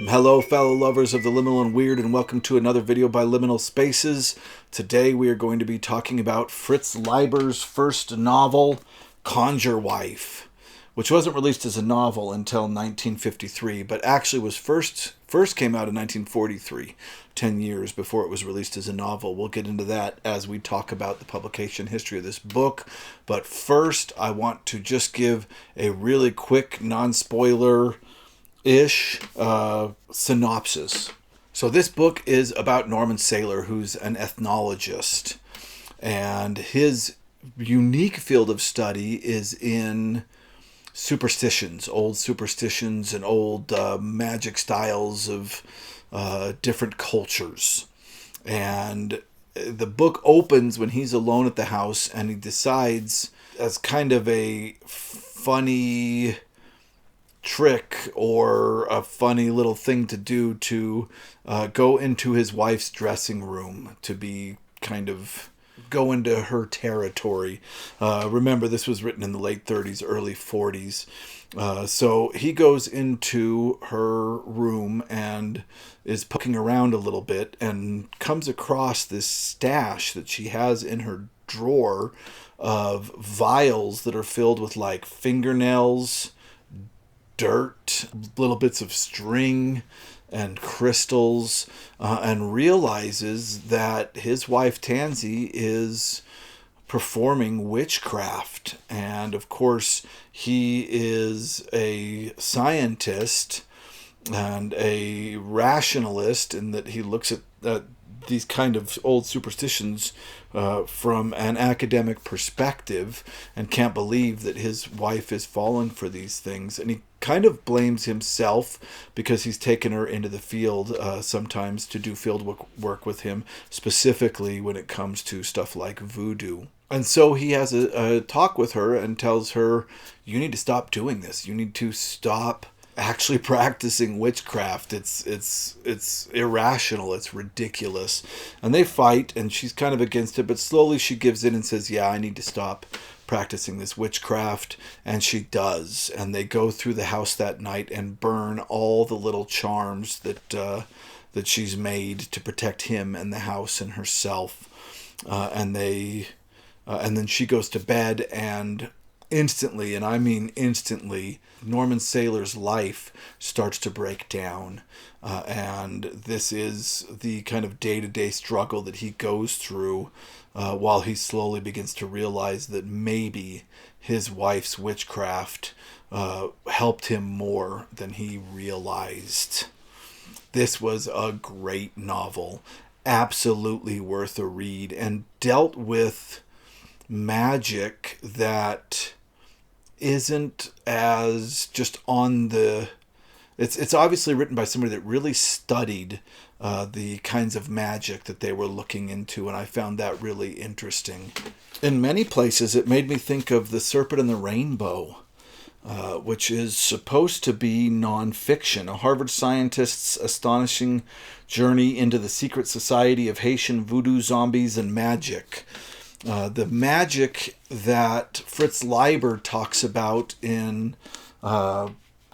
Hello, fellow lovers of the liminal and weird, and welcome to another video by Liminal Spaces. Today we are going to be talking about Fritz Leiber's first novel, Conjure Wife, which wasn't released as a novel until 1953, but actually was first came out in 1943, 10 years before it was released as a novel. We'll get into that as we talk about the publication history of this book. But first, I want to just give a really quick, non-spoiler synopsis. So this book is about Norman Saylor, who's an ethnologist, and his unique field of study is in superstitions, old superstitions and old magic styles of different cultures. And the book opens when he's alone at the house, and he decides, as kind of a funny trick or a funny little thing to do, to go into his wife's dressing room to be kind of go into her territory. Remember, this was written in the late 30s, early 40s. So he goes into her room and is poking around a little bit and comes across this stash that she has in her drawer of vials that are filled with like fingernails, dirt, little bits of string, and crystals, and realizes that his wife Tansy is performing witchcraft. And of course, he is a scientist and a rationalist in that he looks at these kind of old superstitions from an academic perspective, and can't believe that his wife is falling for these things. And he kind of blames himself because he's taken her into the field sometimes to do field work with him, specifically when it comes to stuff like voodoo. And so he has a talk with her and tells her, you need to stop doing this. You need to stop actually practicing witchcraft. It's irrational. It's ridiculous. And they fight, and she's kind of against it, but slowly she gives in and says, yeah, I need to stop practicing this witchcraft. And she does. And they go through the house that night and burn all the little charms that she's made to protect him and the house and herself. And then she goes to bed, and instantly, and I mean instantly, Norman Saylor's life starts to break down. And this is the kind of day-to-day struggle that he goes through while he slowly begins to realize that maybe his wife's witchcraft helped him more than he realized. This was a great novel, absolutely worth a read, and dealt with magic that isn't as just on the... It's obviously written by somebody that really studied the kinds of magic that they were looking into, and I found that really interesting. In many places, it made me think of The Serpent and the Rainbow, which is supposed to be nonfiction. A Harvard scientist's astonishing journey into the secret society of Haitian voodoo, zombies, and magic. The magic that Fritz Leiber talks about in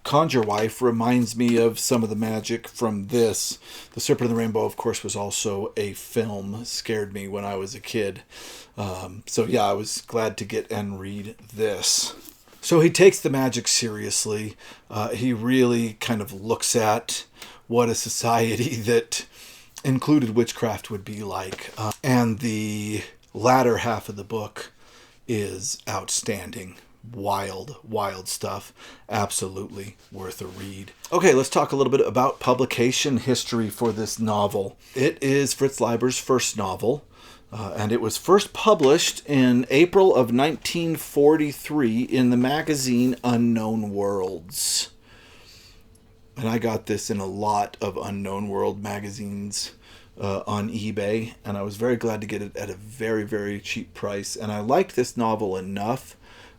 Conjure Wife reminds me of some of the magic from this. The Serpent and the Rainbow, of course, was also a film. Scared me when I was a kid. So yeah, I was glad to get and read this. So he takes the magic seriously. He really kind of looks at what a society that included witchcraft would be like. And the latter half of the book is outstanding. Wild stuff. Absolutely worth a read. Okay, let's talk a little bit about publication history for this novel. It is Fritz Leiber's first novel, and it was first published in April of 1943 in the magazine Unknown Worlds. And I got this in a lot of Unknown World magazines on eBay, and I was very glad to get it at a very, very cheap price. And I liked this novel enough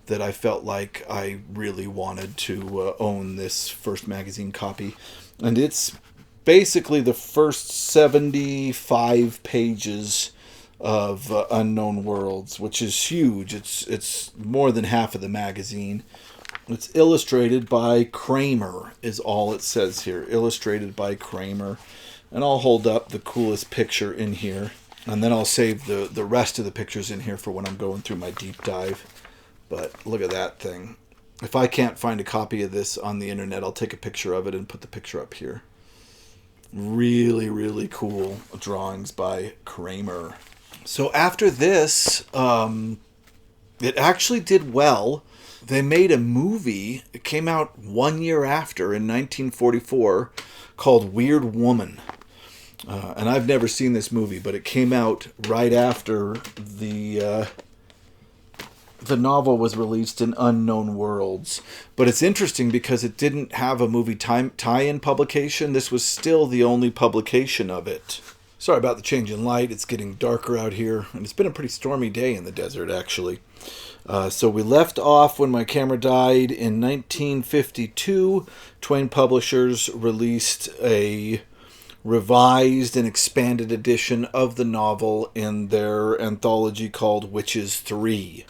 that I felt like I really wanted to own this first magazine copy. And it's basically the first 75 pages of Unknown Worlds, which is huge. It's more than half of the magazine. It's illustrated by Kramer, is all it says here. Illustrated by Kramer. And I'll hold up the coolest picture in here. And then I'll save the rest of the pictures in here for when I'm going through my deep dive. But look at that thing. If I can't find a copy of this on the internet, I'll take a picture of it and put the picture up here. Really, really cool drawings by Kramer. So after this, it actually did well. They made a movie. It came out 1 year after, in 1944, called Weird Woman. And I've never seen this movie, but it came out right after the novel was released in Unknown Worlds. But it's interesting because it didn't have a movie tie-in publication. This was still the only publication of it. Sorry about the change in light. It's getting darker out here. And it's been a pretty stormy day in the desert, actually. So we left off when my camera died in 1952. Twain Publishers released a revised and expanded edition of the novel in their anthology called Witches 3.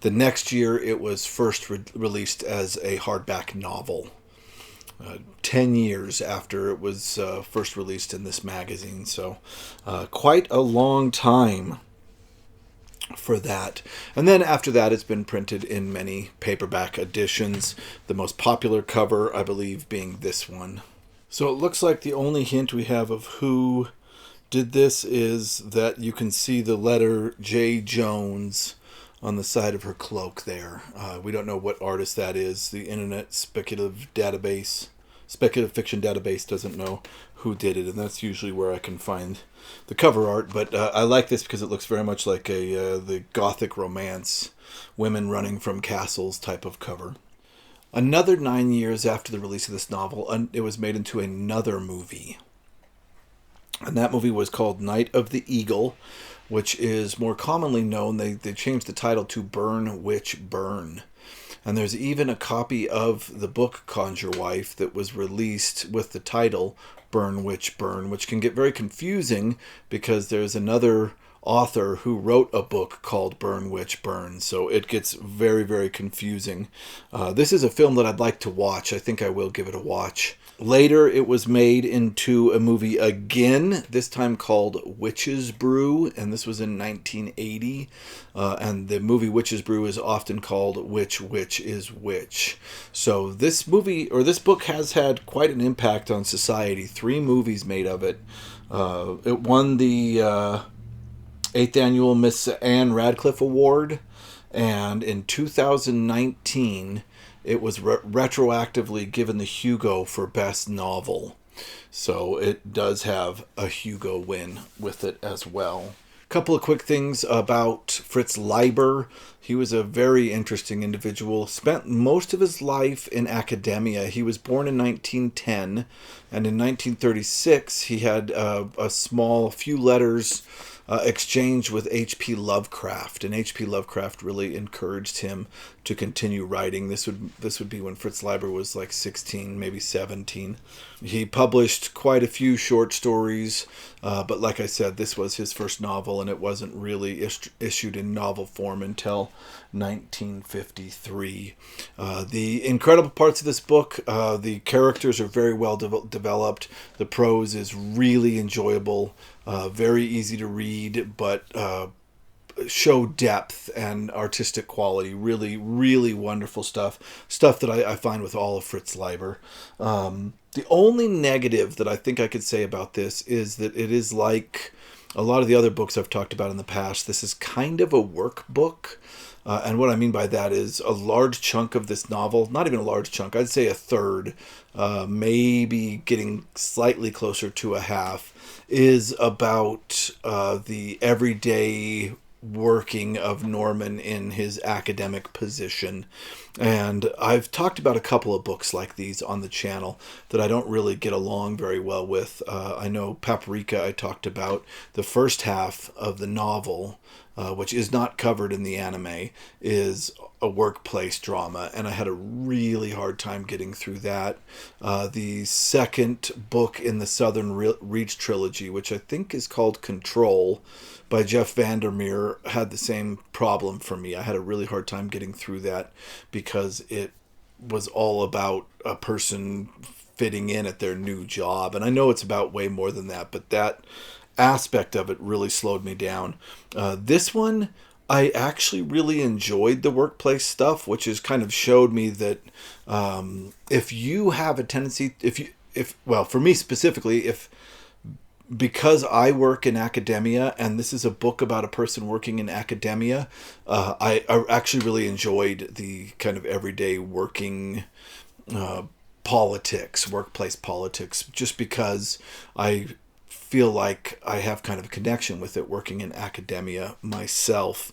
The next year, it was first released as a hardback novel. 10 years after it was first released in this magazine. So quite a long time for that. And then after that, it's been printed in many paperback editions. The most popular cover, I believe, being this one. So it looks like the only hint we have of who did this is that you can see the letter J. Jones on the side of her cloak there. We don't know what artist that is. The Internet Speculative Fiction Database doesn't know who did it, and that's usually where I can find the cover art. But I like this because it looks very much like the Gothic romance, women running from castles type of cover. Another 9 years after the release of this novel, it was made into another movie. And that movie was called Night of the Eagle, which is more commonly known, they changed the title to Burn, Witch, Burn. And there's even a copy of the book Conjure Wife that was released with the title Burn, Witch, Burn, which can get very confusing because there's another author who wrote a book called Burn, Witch, Burn. So it gets very, very confusing. This is a film that I'd like to watch. I think I will give it a watch. Later, it was made into a movie again, this time called Witch's Brew, and this was in 1980. And the movie Witch's Brew is often called Which Witch is Which. So this movie, or this book, has had quite an impact on society. 3 movies made of it. It won the 8th Annual Miss Anne Radcliffe Award, and in 2019... it was retroactively given the Hugo for Best Novel. So it does have a Hugo win with it as well. A couple of quick things about Fritz Leiber. He was a very interesting individual. Spent most of his life in academia. He was born in 1910, and in 1936 he had a few letters exchange with H.P. Lovecraft, and H.P. Lovecraft really encouraged him to continue writing. This would be when Fritz Leiber was like 16, maybe 17. He published quite a few short stories, but like I said, this was his first novel, and it wasn't really issued in novel form until 1953. The incredible parts of this book, the characters are very well developed. The prose is really enjoyable. Very easy to read, but show depth and artistic quality. Really, really wonderful stuff. Stuff that I find with all of Fritz Leiber. The only negative that I think I could say about this is that it is like a lot of the other books I've talked about in the past. This is kind of a workbook. And what I mean by that is a large chunk of this novel, not even a large chunk, I'd say a third, maybe getting slightly closer to a half, is about the everyday working of Norman in his academic position. And I've talked about a couple of books like these on the channel that I don't really get along very well with. I know Paprika, I talked about the first half of the novel, which is not covered in the anime, is a workplace drama, and I had a really hard time getting through that. The second book in the Southern Reach trilogy, which I think is called Control, by Jeff Vandermeer, had the same problem for me. I had a really hard time getting through that because it was all about a person fitting in at their new job. And I know it's about way more than that, but that aspect of it really slowed me down. This one, I actually really enjoyed the workplace stuff, which has kind of showed me that if you have a tendency, well, for me specifically, because I work in academia, and this is a book about a person working in academia, I actually really enjoyed the kind of everyday working politics, workplace politics, just because I feel like I have kind of a connection with it working in academia myself.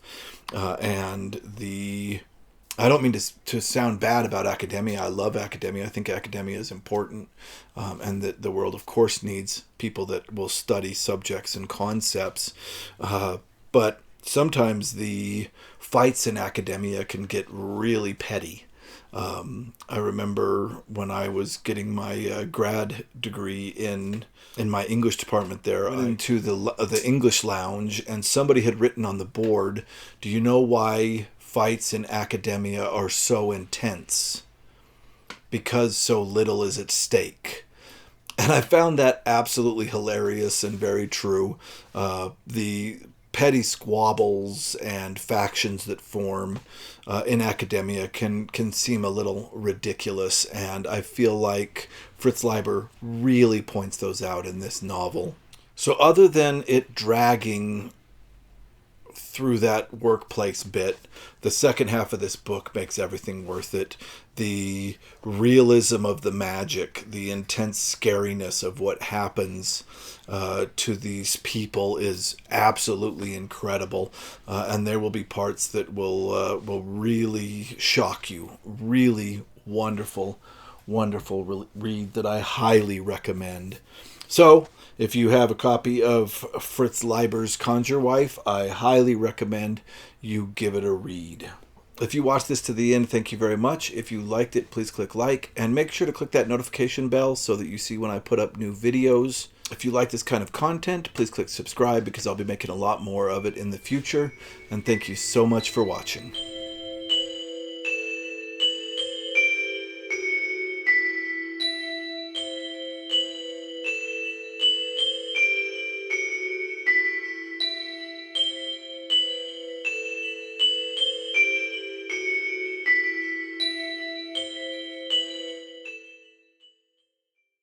I don't mean to sound bad about academia. I love academia. I think academia is important, and that the world, of course, needs people that will study subjects and concepts. But sometimes the fights in academia can get really petty. I remember when I was getting my grad degree in my English department there, I went into the English lounge, and somebody had written on the board, "Do you know why fights in academia are so intense? Because so little is at stake." And I found that absolutely hilarious and very true. The petty squabbles and factions that form in academia can seem a little ridiculous, and I feel like Fritz Leiber really points those out in this novel. So other than it dragging through that workplace bit, the second half of this book makes everything worth it. The realism of the magic, the intense scariness of what happens to these people is absolutely incredible, and there will be parts that will really shock you. Really wonderful read that I highly recommend. So, if you have a copy of Fritz Leiber's Conjure Wife, I highly recommend you give it a read. If you watched this to the end, thank you very much. If you liked it, please click like, and make sure to click that notification bell so that you see when I put up new videos. If you like this kind of content, please click subscribe, because I'll be making a lot more of it in the future. And thank you so much for watching.